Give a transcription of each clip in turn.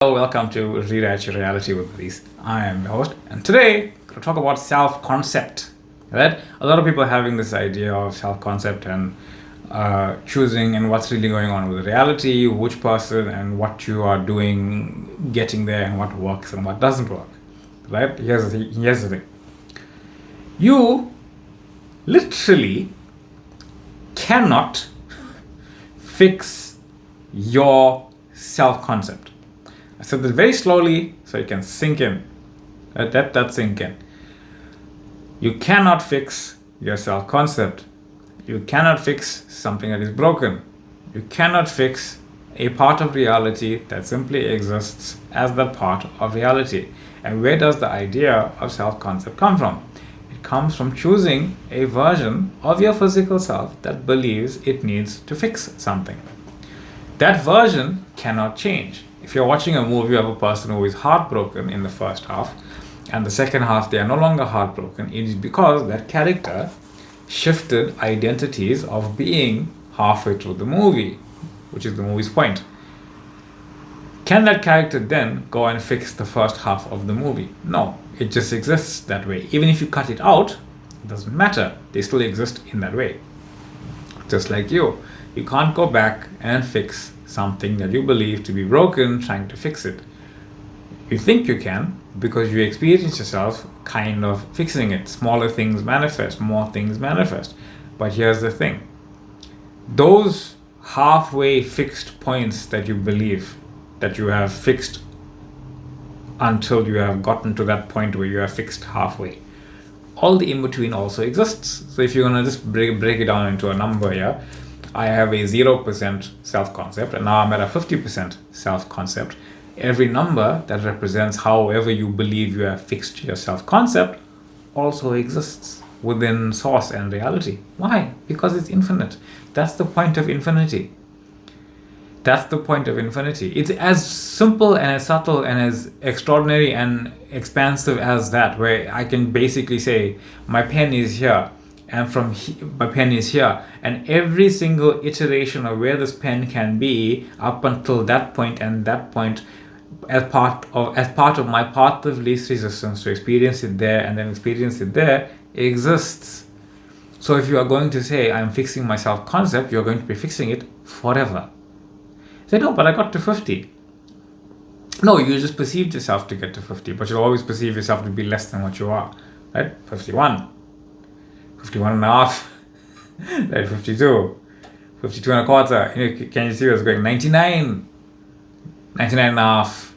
Hello, welcome to Rewrite Your Reality with Buddies. I am your host, and today we're going to talk about self-concept. Right? A lot of people are having this idea of self-concept and choosing and what's really going on with reality, which person and what you are doing, getting there, and what works and what doesn't work. Right? Here's the thing. You literally cannot fix your self-concept. I said this very slowly so it can sink in. Let that sink in. You cannot fix your self-concept. You cannot fix something that is broken. You cannot fix a part of reality that simply exists as that part of reality. And where does the idea of self-concept come from? It comes from choosing a version of your physical self that believes it needs to fix something. That version cannot change. If you're watching a movie of a person who is heartbroken in the first half, and the second half they are no longer heartbroken, it is because that character shifted identities of being halfway through the movie, which is the movie's point. Can that character then go and fix the first half of the movie? No, it just exists that way. Even if you cut it out, it doesn't matter. They still exist in that way. Just like you can't go back and fix something that you believe to be broken, trying to fix it. You think you can because you experience yourself kind of fixing it. Smaller things manifest, more things manifest. But here's the thing. Those halfway fixed points that you believe that you have fixed until you have gotten to that point where you are fixed halfway, all the in-between also exists. So if you're going to just break it down into a number here, I have a 0% self-concept and now I'm at a 50% self-concept. Every number that represents however you believe you have fixed your self-concept also exists within source and reality. Why? Because it's infinite. That's the point of infinity. That's the point of infinity. It's as simple and as subtle and as extraordinary and expansive as that, where I can basically say my pen is here and my pen is here, and every single iteration of where this pen can be up until that point and that point, as part of my path of least resistance to experience it there and then experience it there, exists. So if you are going to say I'm fixing my self-concept, you're going to be fixing it forever. Say, no, but I got to 50. No, you just perceived yourself to get to 50, but you'll always perceive yourself to be less than what you are. Right? 51. 51 and a half, right, 52, 52 and a quarter, can you see what's going, 99, 99 and a half,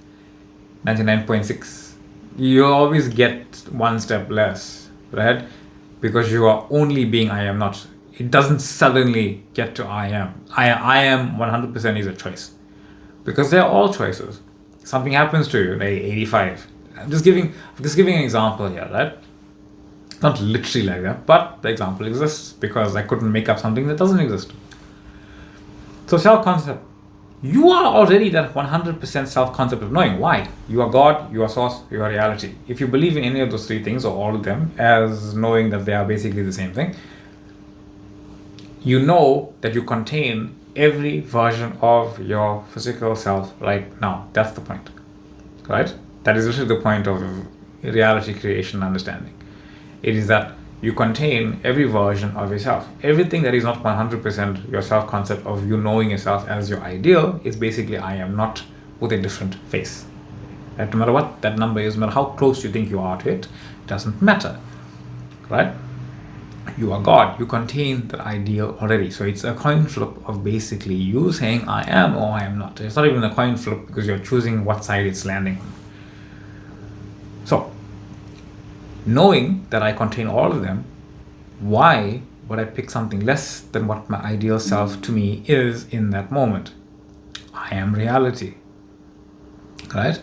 99.6, you always get one step less, right, because you are only being I am not. It doesn't suddenly get to I am. I am 100% is a choice, because they're all choices. Something happens to you, like 85, I'm just giving an example here, right? Not literally like that, but the example exists because I couldn't make up something that doesn't exist. So self-concept. You are already that 100% self-concept of knowing. Why? You are God, you are source, you are reality. If you believe in any of those three things or all of them as knowing that they are basically the same thing, you know that you contain every version of your physical self right now. That's the point, right? That is literally the point of reality creation understanding. It is that you contain every version of yourself. Everything that is not 100% your self-concept of you knowing yourself as your ideal is basically I am not with a different face. Right? No matter what that number is, no matter how close you think you are to it, it doesn't matter. Right? You are God. You contain that ideal already. So it's a coin flip of basically you saying I am or I am not. It's not even a coin flip because you're choosing what side it's landing on. So, knowing that I contain all of them, why would I pick something less than what my ideal self to me is in that moment? I am reality. Right?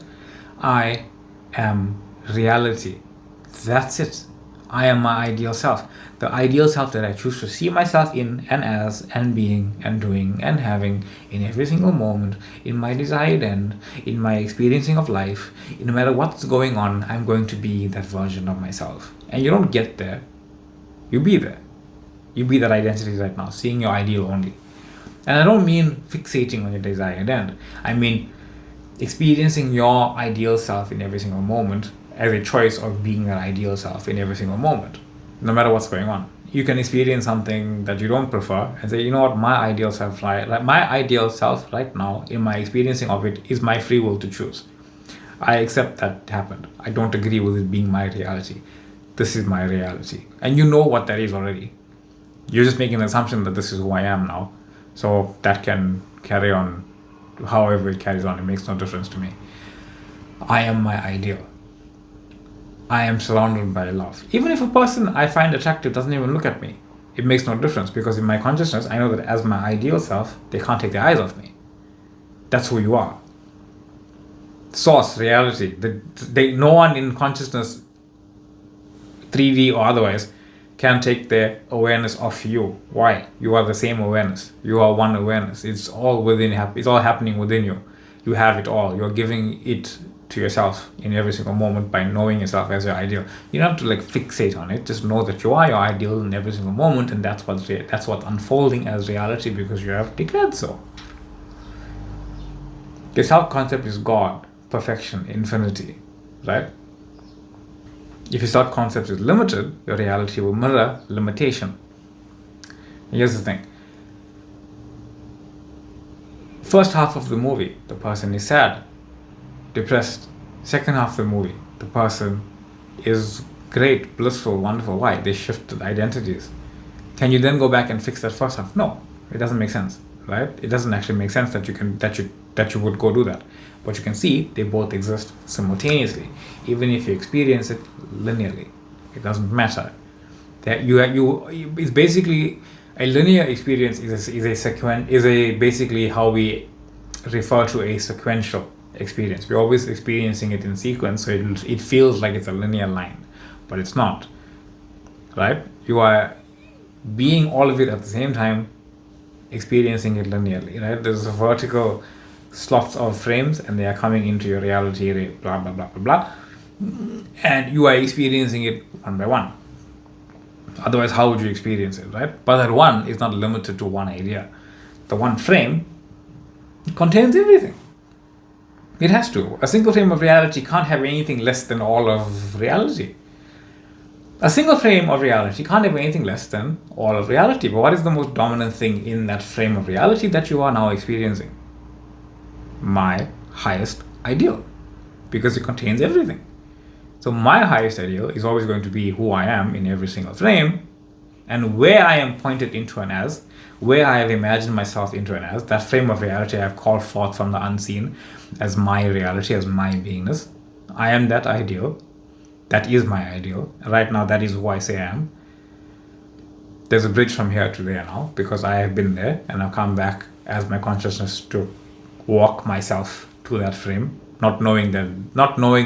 I am reality. That's it. I am my ideal self. The ideal self that I choose to see myself in and as and being and doing and having in every single moment, in my desired end, in my experiencing of life, no matter what's going on, I'm going to be that version of myself. And you don't get there, you be there. You be that identity right now, seeing your ideal only. And I don't mean fixating on your desired end. I mean experiencing your ideal self in every single moment as a choice of being your ideal self in every single moment, no matter what's going on. You can experience something that you don't prefer and say, you know what, my ideal self, like my ideal self right now in my experiencing of it is my free will to choose. I accept that happened. I don't agree with it being my reality. This is my reality. And you know what that is already. You're just making an assumption that this is who I am now. So that can carry on however it carries on. It makes no difference to me. I am my ideal. I am surrounded by love. Even if a person I find attractive doesn't even look at me, it makes no difference because in my consciousness, I know that as my ideal self, they can't take their eyes off me. That's who you are. Source, reality. No one in consciousness, 3D or otherwise, can take their awareness off you. Why? You are the same awareness. You are one awareness. It's all within. It's all happening within you. You have it all. You're giving it to yourself in every single moment by knowing yourself as your ideal. You don't have to like fixate on it. Just know that you are your ideal in every single moment, and that's what's unfolding as reality because you have declared so. The self-concept is God, perfection, infinity, right? If your self-concept is limited, your reality will mirror limitation. Here's the thing. First half of the movie, the person is sad, depressed. Second half of the movie, the person is great, blissful, wonderful. Why? They shifted identities. Can you then go back and fix that first half? No, it doesn't make sense, right? It doesn't actually make sense that you would go do that. But you can see they both exist simultaneously, even if you experience it linearly. It doesn't matter. That it's basically a linear experience is basically how we refer to a sequential experience. We're always experiencing it in sequence, so it feels like it's a linear line, but it's not. Right? You are being all of it at the same time, experiencing it linearly. Right? There's a vertical slots of frames and they are coming into your reality, blah blah blah blah blah, and you are experiencing it one by one. Otherwise, how would you experience it, right? But that one is not limited to one idea. The one frame contains everything. It has to. A single frame of reality can't have anything less than all of reality. A single frame of reality can't have anything less than all of reality. But what is the most dominant thing in that frame of reality that you are now experiencing? My highest ideal, because it contains everything. So my highest ideal is always going to be who I am in every single frame, and where I am pointed into an as, where I have imagined myself into an as, that frame of reality I have called forth from the unseen as my reality, as my beingness. I am that ideal. That is my ideal. Right now, that is who I say I am. There's a bridge from here to there now, because I have been there and I've come back as my consciousness to walk myself to that frame, not knowing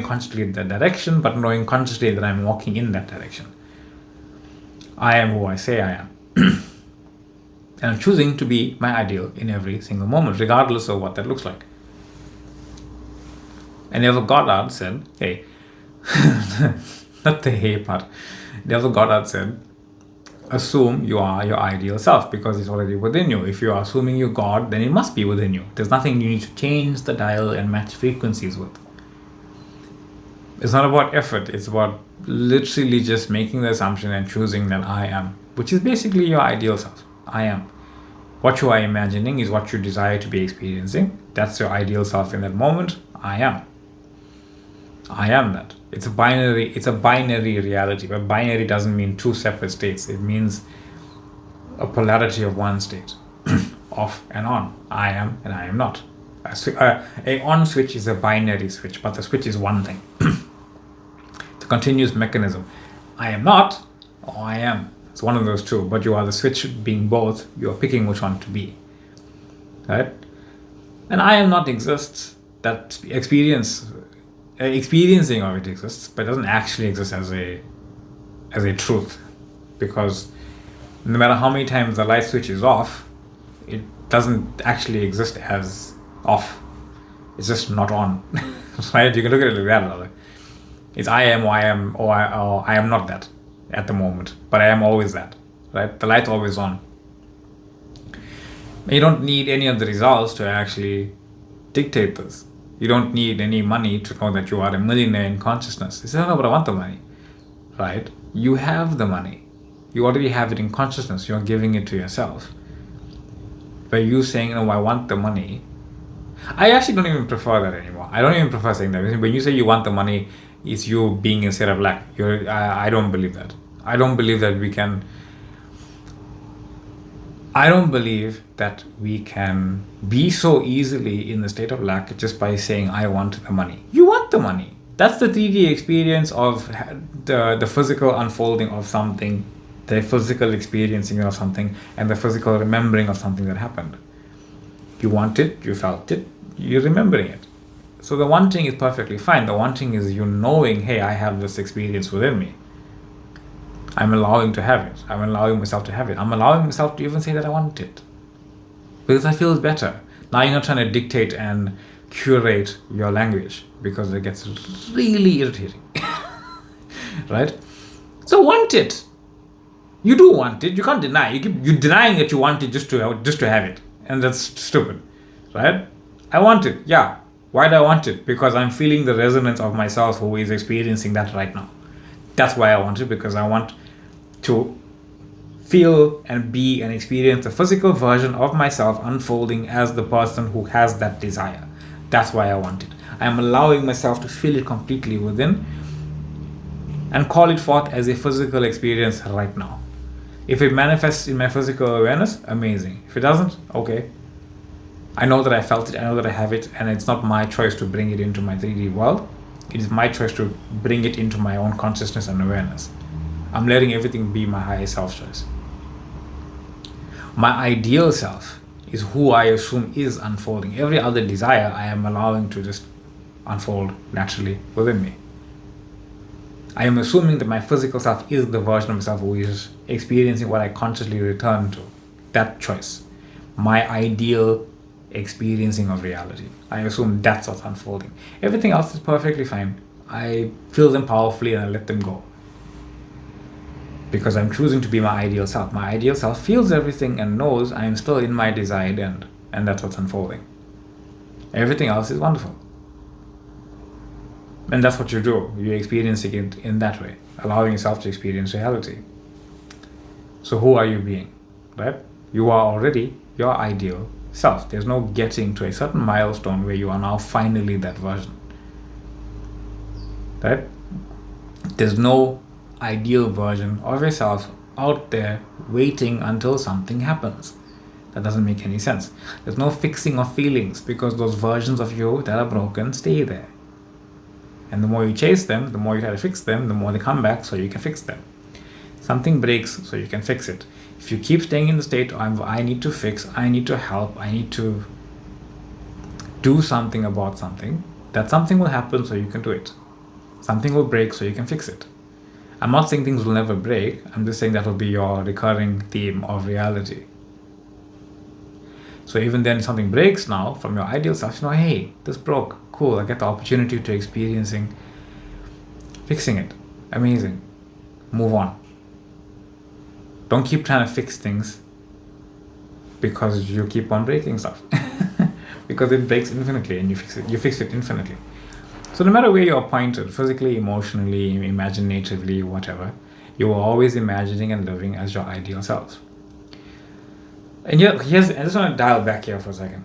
consciously the direction, but knowing consciously that I'm walking in that direction. I am who I say I am. And I'm choosing to be my ideal in every single moment, regardless of what that looks like. And Neville Goddard said, hey, not the hey part. Neville Goddard said, assume you are your ideal self because it's already within you. If you are assuming you're God, then it must be within you. There's nothing you need to change the dial and match frequencies with. It's not about effort. It's about literally just making the assumption and choosing that I am, which is basically your ideal self. I am. What you are imagining is what you desire to be experiencing. That's your ideal self in that moment. I am. I am that. It's a binary reality, but binary doesn't mean two separate states. It means a polarity of one state, off and on. I am and I am not. A on switch is a binary switch, but the switch is one thing. It's a continuous mechanism. I am not, or I am. It's one of those two, but you are the switch being both. You are picking which one to be. Right? And I am not exists. That experiencing of it exists, but it doesn't actually exist as a truth, because no matter how many times the light switch is off, it doesn't actually exist as off. It's just not on. Right? You can look at it like that. It's I am, or I am not that at the moment, but I am always that. Right? The light's always on. You don't need any of the results to actually dictate this. You don't need any money to know that you are a millionaire in consciousness. You say, no, but I want the money, right? You have the money. You already have it in consciousness. You're giving it to yourself. By you saying, no, I want the money, I actually don't even prefer that anymore. I don't even prefer saying that. When you say you want the money, it's you being in state of lack. I don't believe that. I don't believe that we can be so easily in the state of lack just by saying, I want the money. You want the money. That's the 3D experience of the physical unfolding of something, the physical experiencing of something, and the physical remembering of something that happened. You want it, you felt it, you're remembering it. So the wanting is perfectly fine. The wanting is you knowing, hey, I have this experience within me. I'm allowing to have it. I'm allowing myself to have it. I'm allowing myself to even say that I want it. Because I feel better. Now you're not trying to dictate and curate your language, because it gets really irritating. Right? So want it. You do want it. You can't deny. You're denying that you want it just to have it. And that's stupid. Right? I want it. Yeah. Why do I want it? Because I'm feeling the resonance of myself who is experiencing that right now. That's why I want it, because I want to feel and be and experience the physical version of myself unfolding as the person who has that desire. That's why I want it. I'm allowing myself to feel it completely within and call it forth as a physical experience right now. If it manifests in my physical awareness, amazing. If it doesn't, okay. I know that I felt it, I know that I have it, and it's not my choice to bring it into my 3D world. It is my choice to bring it into my own consciousness and awareness. I'm letting everything be my higher self choice. My ideal self is who I assume is unfolding. Every other desire I am allowing to just unfold naturally within me. I am assuming that my physical self is the version of myself who is experiencing what I consciously return to. That choice. My ideal experiencing of reality. I assume that's what's unfolding. Everything else is perfectly fine. I feel them powerfully and I let them go. Because I'm choosing to be my ideal self. My ideal self feels everything and knows I am still in my desired end. And that's what's unfolding. Everything else is wonderful. And that's what you do. You're experiencing it in that way. Allowing yourself to experience reality. So who are you being? Right? You are already your ideal self. There's no getting to a certain milestone where you are now finally that version. Right? There's no ideal version of yourself out there waiting until something happens. That doesn't make any sense. There's no fixing of feelings, because those versions of you that are broken stay there. And the more you chase them, the more you try to fix them, the more they come back so you can fix them. Something breaks so you can fix it. If you keep staying in the state of I need to fix, I need to help, I need to do something about something, that something will happen so you can do it. Something will break so you can fix it. I'm not saying things will never break. I'm just saying that will be your recurring theme of reality. So even then, something breaks now from your ideal self, you know, hey, this broke. Cool, I get the opportunity to experiencing fixing it. Amazing. Move on. Don't keep trying to fix things because you keep on breaking stuff. Because it breaks infinitely and you fix it infinitely. So no matter where you're pointed, physically, emotionally, imaginatively, whatever, you are always imagining and living as your ideal self. And I just want to dial back here for a second.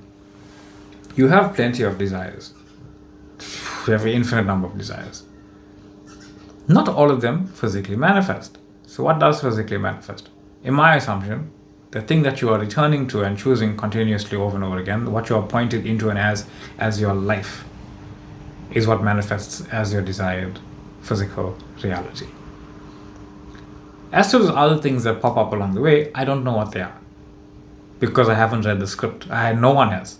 You have plenty of desires. You have an infinite number of desires. Not all of them physically manifest. So what does physically manifest? In my assumption, the thing that you are returning to and choosing continuously over and over again, what you are pointed into and as your life, is what manifests as your desired physical reality. As to those other things that pop up along the way, I don't know what they are, because I haven't read the script. No one has.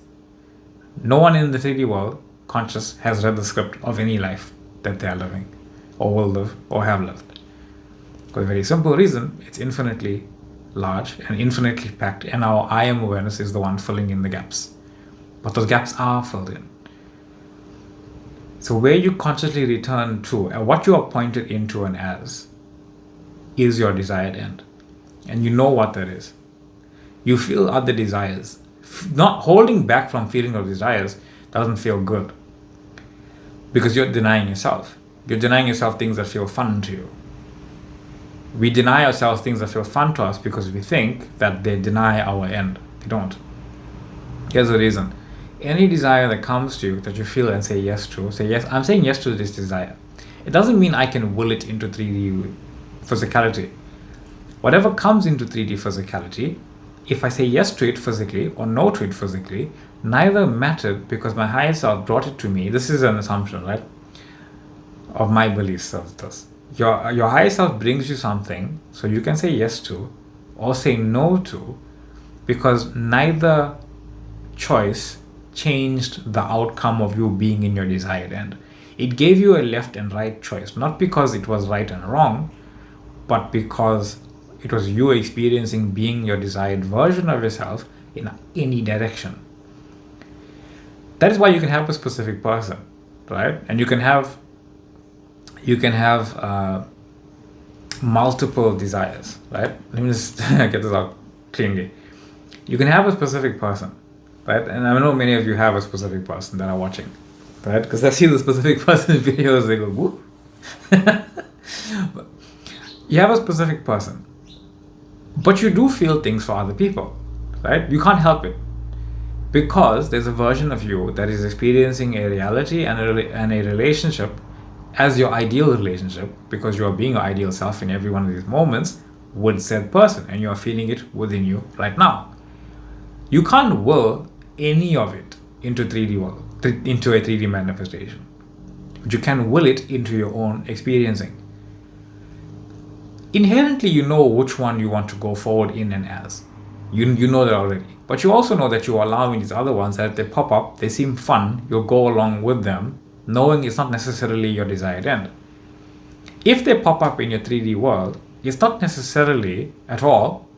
No one in the 3D world, conscious, has read the script of any life that they are living, or will live, or have lived. For a very simple reason, it's infinitely large and infinitely packed, and our I am awareness is the one filling in the gaps. But those gaps are filled in. So where you consciously return to, and what you are pointed into and as, is your desired end. And you know what that is. You feel other desires. Not holding back from feeling those desires doesn't feel good. because you're denying yourself. You're denying yourself things that feel fun to you. We deny ourselves things that feel fun to us because we think that they deny our end. They don't. Here's the reason. Any desire that comes to you that you feel and say yes to, say yes, I'm saying yes to this desire. It doesn't mean I can will it into 3D physicality. Whatever comes into 3D physicality, if I say yes to it physically or no to it physically, neither mattered because my higher self brought it to me. This is an assumption, right? Of my beliefs of this. Your higher self brings you something so you can say yes to or say no to, because neither choice changed the outcome of you being in your desired end. It gave you a left and right choice, not because it was right and wrong, but because it was you experiencing being your desired version of yourself in any direction. That is why you can have a specific person, right? And you can have multiple desires, right? Let me just get this out cleanly. You can have a specific person, right? And I know many of you have a specific person that are watching, right? Because I see the specific person videos, they go, whoop. You have a specific person, but you do feel things for other people, right? You can't help it, because there's a version of you that is experiencing a reality and a relationship as your ideal relationship, because you are being your ideal self in every one of these moments with said person, and you are feeling it within you right now. You can't will any of it into 3D world, into a 3D manifestation, but you can will it into your own experiencing. Inherently, you know which one you want to go forward in and as. You know that already. But you also know that you are allowing these other ones that they pop up, they seem fun, you'll go along with them, knowing it's not necessarily your desired end. If they pop up in your 3D world, it's not necessarily at all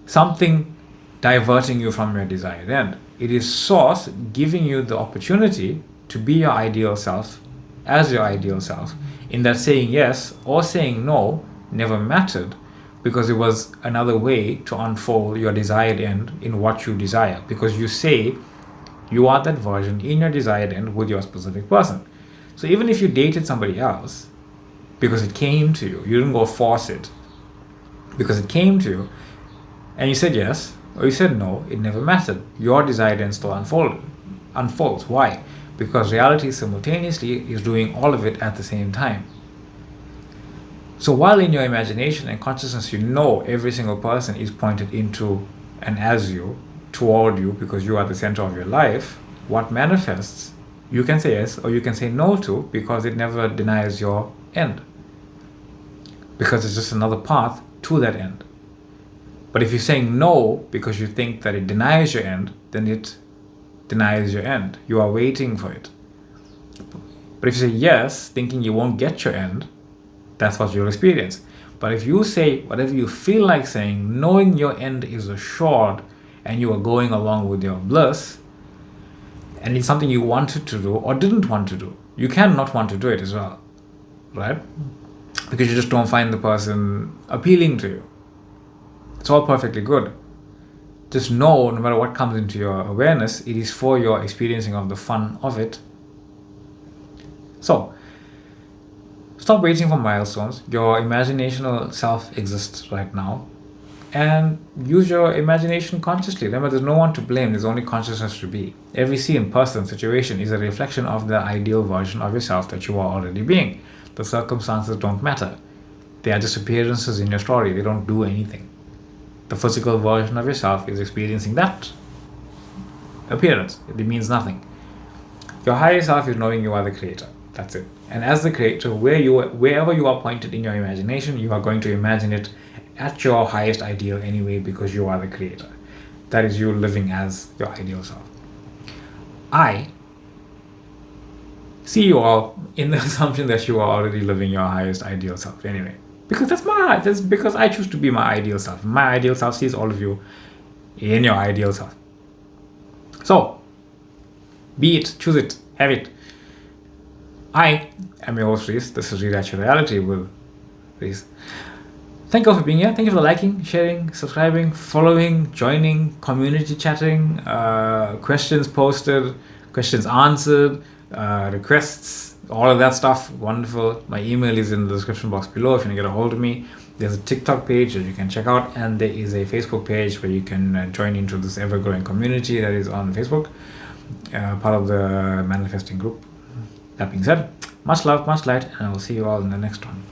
something diverting you from your desired end. It is Source giving you the opportunity to be your ideal self as your ideal self, in that saying yes or saying no never mattered, because it was another way to unfold your desired end in what you desire, because you say you are that version in your desired end with your specific person. So even if you dated somebody else because it came to you, you didn't go force it, because it came to you and you said yes or you said no, it never mattered. Your desired end still unfolds. Why? Because reality simultaneously is doing all of it at the same time. So while in your imagination and consciousness, you know every single person is pointed into and as you, toward you, because you are the center of your life, what manifests, you can say yes or you can say no to, because it never denies your end. Because it's just another path to that end. But if you're saying no because you think that it denies your end, then it denies your end. You are waiting for it. But if you say yes, thinking you won't get your end, that's what you'll experience. But if you say whatever you feel like saying, knowing your end is assured and you are going along with your bliss, and it's something you wanted to do or didn't want to do, you can not want to do it as well, right? Because you just don't find the person appealing to you. It's all perfectly good. Just know, no matter what comes into your awareness, it is for your experiencing of the fun of it. So, stop waiting for milestones. Your imaginational self exists right now. And use your imagination consciously. Remember, there's no one to blame. There's only consciousness to be. Every scene, person, situation is a reflection of the ideal version of yourself that you are already being. The circumstances don't matter. They are just appearances in your story. They don't do anything. The physical version of yourself is experiencing that appearance. It means nothing. Your higher self is knowing you are the creator. That's it. And as the creator, wherever you are pointed in your imagination, you are going to imagine it at your highest ideal anyway, because you are the creator. That is you living as your ideal self. I see you all in the assumption that you are already living your highest ideal self anyway. Because that's because I choose to be my ideal self. My ideal self sees all of you in your ideal self. So, be it, choose it, have it. I am your host, Reese. This is Rewrite Your Reality with Reese. Thank you all for being here. Thank you for liking, sharing, subscribing, following, joining, community chatting, questions posted, questions answered, requests, all of that stuff. Wonderful. My email is in the description box below if you want to get a hold of me. There's a TikTok page that you can check out, and there is a Facebook page where you can join into this ever-growing community that is on Facebook, part of the manifesting group. That being said, much love, much light, and I will see you all in the next one.